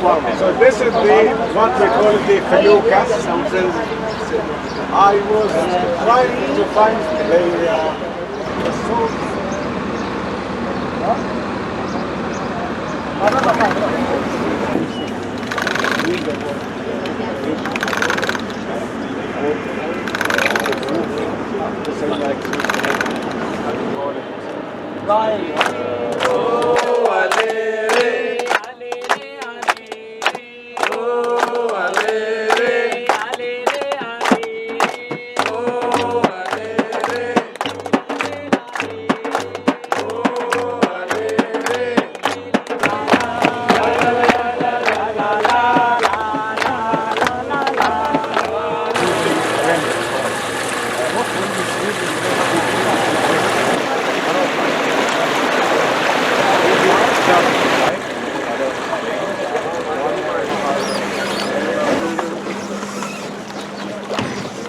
So this is what we call the felucas. I was trying to find the source.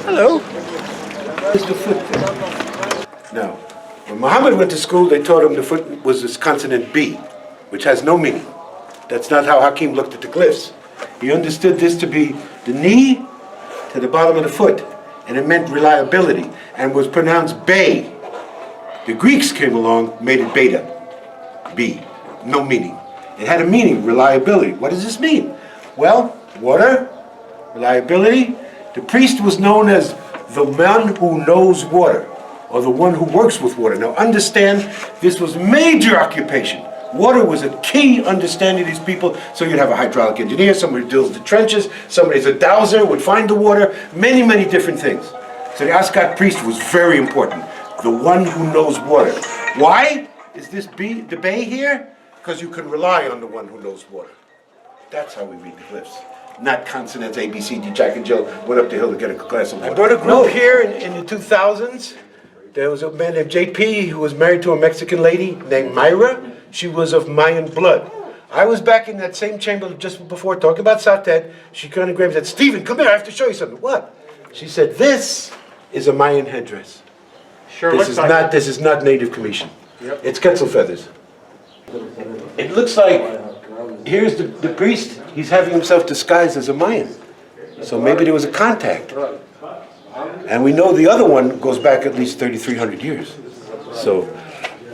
Hello. Here's the foot. Now, when Muhammad went to school, they taught him the foot was this consonant B, which has no meaning. That's not how Hakim looked at the glyphs. He understood this to be the knee to the bottom of the foot, and it meant reliability, and was pronounced bay. The Greeks came along, made it beta, B, no meaning. It had a meaning, reliability. What does this mean? Well, water, reliability. The priest was known as the man who knows water, or the one who works with water. Now understand, this was major occupation. Water was a key understanding of these people, so you'd have a hydraulic engineer, somebody who drills the trenches, somebody's a dowser, would find the water, many, many different things. So the Ascot priest was very important, the one who knows water. Why is this the bay here? Because you can rely on the one who knows water. That's how we read the glyphs. Not consonants A, B, C, D, Jack and Jill went up the hill to get a glass of water. I brought a group here in the 2000s. There was a man named JP who was married to a Mexican lady named Myra. She was of Mayan blood. I was back in that same chamber just before talking about Satet. She kind of grabbed and said, Stephen, come here, I have to show you something. What? She said, this is a Mayan headdress. Sure, This is not native Commission. Yep. It's Quetzal feathers. It looks like, here's the priest, he's having himself disguised as a Mayan. So maybe there was a contact. And we know the other one goes back at least 3,300 years. So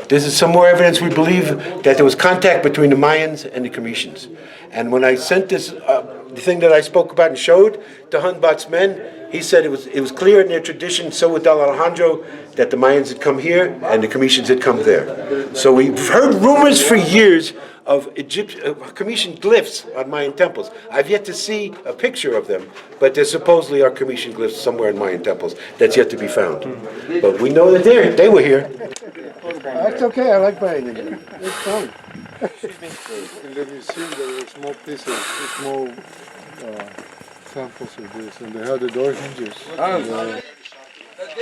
this is some more evidence we believe that there was contact between the Mayans and the Cometians. And when I sent this, the thing that I spoke about and showed to Hunbat's men, he said it was clear in their tradition, so with Del Alejandro, that the Mayans had come here and the Cometians had come there. So we've heard rumors for years of Cometian glyphs on Mayan temples. I've yet to see a picture of them, but there supposedly are Cometian glyphs somewhere in Mayan temples that's yet to be found. But we know that they were here. That's okay, I like Mayan Indians. It's fun. In the museum there were small pieces, small samples of this, and they had the door hinges. There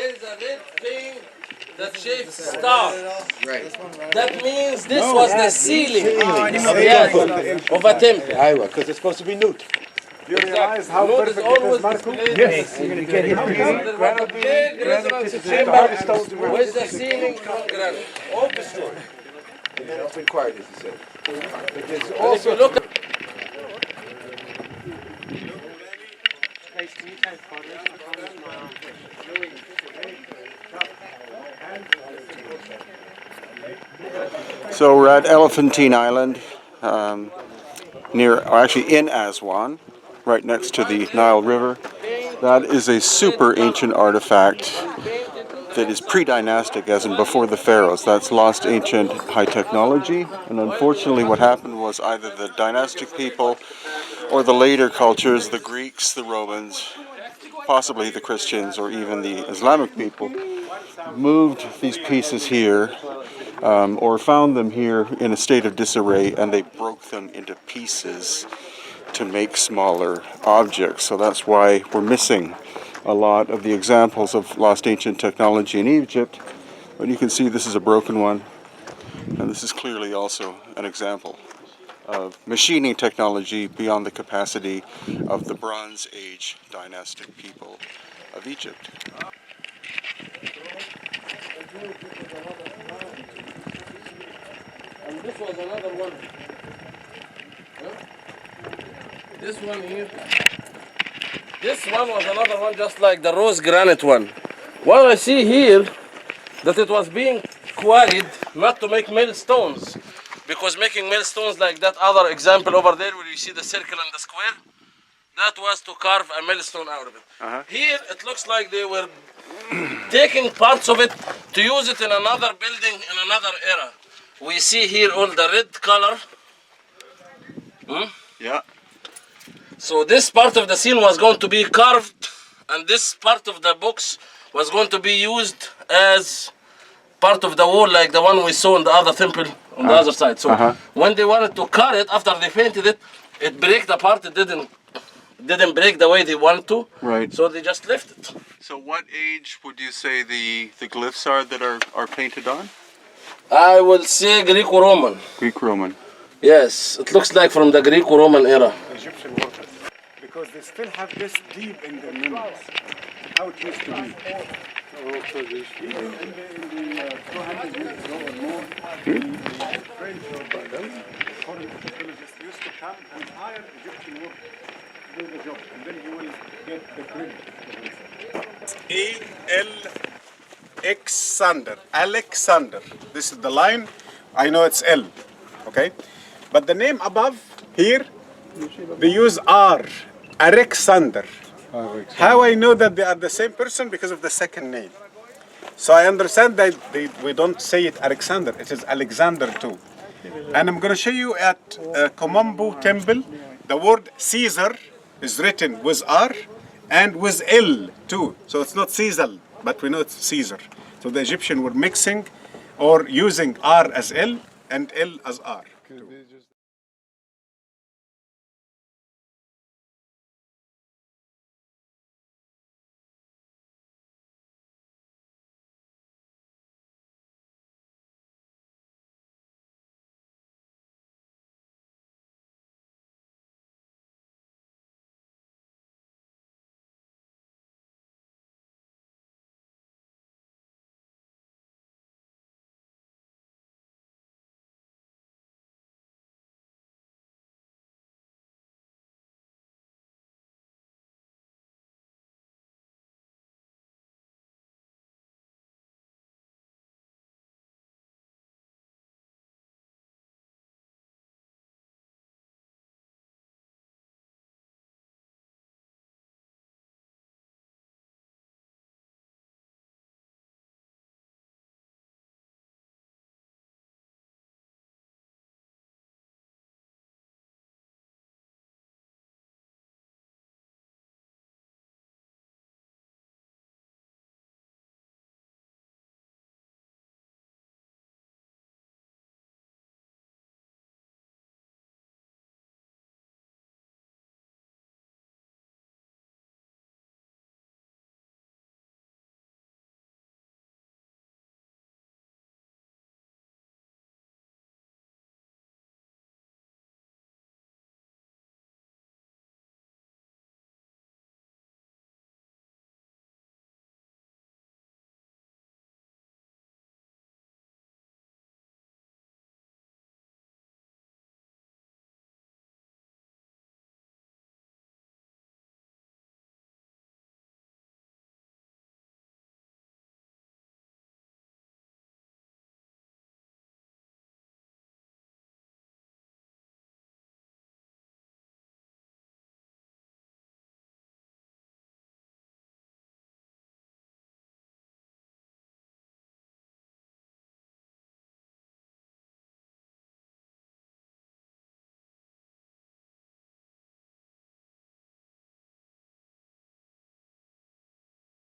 is a red thing that shapes star. Right. That means this was the ceiling of a temple. Because it's supposed to be nude. You realize how Nude is perfect it always is, Marco? Yes. You're going to get hit. There was a big resonance chamber with the ceiling from granite. All destroyed. And then up inquired, as he said. But there's But if also you look at So we're at Elephantine Island, in Aswan, right next to the Nile River. That is a super ancient artifact that is pre-dynastic, as in before the pharaohs. That's lost ancient high technology, and unfortunately what happened was either the dynastic people or the later cultures, the Greeks, the Romans, possibly the Christians, or even the Islamic people, moved these pieces here or found them here in a state of disarray, and they broke them into pieces to make smaller objects. So that's why we're missing a lot of the examples of lost ancient technology in Egypt. But you can see this is a broken one, and this is clearly also an example of machining technology beyond the capacity of the Bronze Age dynastic people of Egypt. and this was another one. Huh? this one here. This one was another one just like the rose granite one. What I see here, that it was being quarried not to make millstones. Because making millstones like that other example over there where you see the circle and the square, that was to carve a millstone out of it. Here it looks like they were taking parts of it to use it in another building in another era. We see here all the red color. Yeah. So this part of the scene was going to be carved, and this part of the box was going to be used as part of the wall like the one we saw in the other temple on the other side. So when they wanted to cut it, after they painted it, it broke apart. It didn't break the way they wanted to. Right. So they just left it. So what age would you say the glyphs are that are painted on? I will say Greco-Roman. Greek-Roman. Yes, it looks like from the Greco-Roman era. Egyptian workers, because they still have this deep in their memories, how it used to be. Also this. Even in the 200 years ago or more, the French or foreign anthropologists used to come and hire Egyptian workers to do the job, and then you will get the credit. Alexander. This is the line. I know it's L, okay? But the name above here, they use R, Alexander. How I know that they are the same person? Because of the second name. So I understand that we don't say it Alexander, it is Alexander too. And I'm going to show you at Komombo Temple, the word Caesar is written with R and with L too. So it's not Caesar, but we know it's Caesar. So the Egyptians were mixing or using R as L and L as R.